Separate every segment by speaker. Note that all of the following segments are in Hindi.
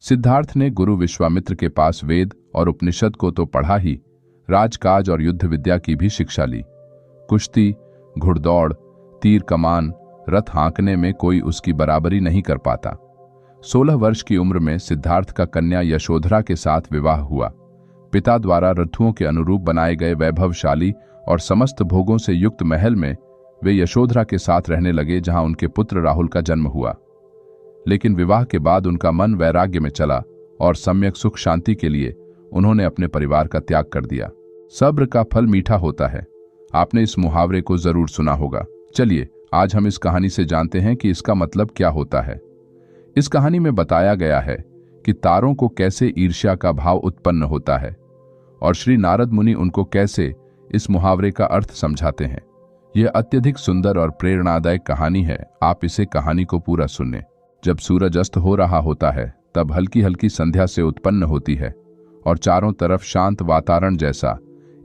Speaker 1: सिद्धार्थ ने गुरु विश्वामित्र के पास वेद और उपनिषद को तो पढ़ा ही, राजकाज और युद्ध विद्या की भी शिक्षा ली। कुश्ती, घुड़दौड़, तीर कमान, रथ हाँकने में कोई उसकी बराबरी नहीं कर पाता। 16 वर्ष की उम्र में सिद्धार्थ का कन्या यशोधरा के साथ विवाह हुआ। पिता द्वारा रथुओं के अनुरूप बनाए गए वैभवशाली और समस्त भोगों से युक्त महल में वे यशोधरा के साथ रहने लगे, जहां उनके पुत्र राहुल का जन्म हुआ। लेकिन विवाह के बाद उनका मन वैराग्य में चला और सम्यक सुख शांति के लिए उन्होंने अपने परिवार का त्याग कर दिया। सब्र का फल मीठा होता है। आपने इस मुहावरे को जरूर सुना होगा। चलिए आज हम इस कहानी से जानते हैं कि इसका मतलब क्या होता है। इस कहानी में बताया गया है कि तारों को कैसे ईर्ष्या का भाव उत्पन्न होता है और श्री नारद मुनि उनको कैसे इस मुहावरे का अर्थ समझाते हैं। यह अत्यधिक सुंदर और प्रेरणादायक कहानी है। आप इसे कहानी को पूरा सुनें। जब सूरज अस्त हो रहा होता है तब हल्की हल्की संध्या से उत्पन्न होती है और चारों तरफ शांत वातावरण जैसा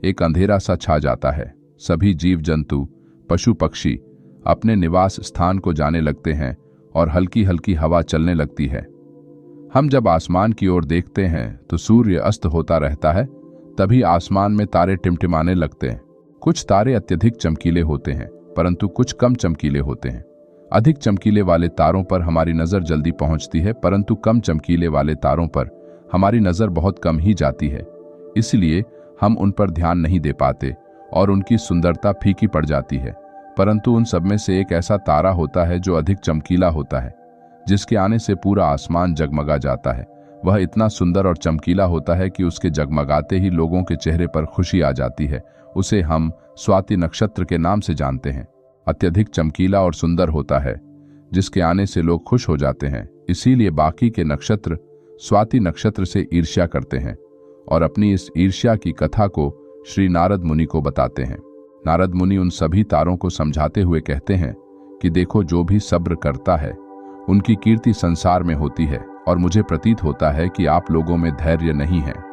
Speaker 1: एक अंधेरा सा छा जाता है। सभी जीव जंतु, पशु पक्षी अपने निवास स्थान को जाने लगते हैं और हल्की हल्की हवा चलने लगती है। हम जब आसमान की ओर देखते हैं तो सूर्य अस्त होता रहता है, तभी आसमान में तारे टिमटिमाने लगते हैं। कुछ तारे अत्यधिक चमकीले होते हैं परंतु कुछ कम चमकीले होते हैं। अधिक चमकीले वाले तारों पर हमारी नजर जल्दी पहुंचती है परंतु कम चमकीले वाले तारों पर हमारी नजर बहुत कम ही जाती है। इसलिए हम उन पर ध्यान नहीं दे पाते और उनकी सुंदरता फीकी पड़ जाती है। परंतु उन सब में से एक ऐसा तारा होता है जो अधिक चमकीला होता है, जिसके आने से पूरा आसमान जगमगा जाता है। वह इतना सुंदर और चमकीला होता है कि उसके जगमगाते ही लोगों के चेहरे पर खुशी आ जाती है। उसे हम स्वाति नक्षत्र के नाम से जानते हैं। अत्यधिक चमकीला और सुंदर होता है, जिसके आने से लोग खुश हो जाते हैं। इसीलिए बाकी के नक्षत्र स्वाति नक्षत्र से ईर्ष्या करते हैं और अपनी इस ईर्ष्या की कथा को श्री नारद मुनि को बताते हैं। नारद मुनि उन सभी तारों को समझाते हुए कहते हैं कि देखो, जो भी सब्र करता है उनकी कीर्ति संसार में होती है और मुझे प्रतीत होता है कि आप लोगों में धैर्य नहीं है।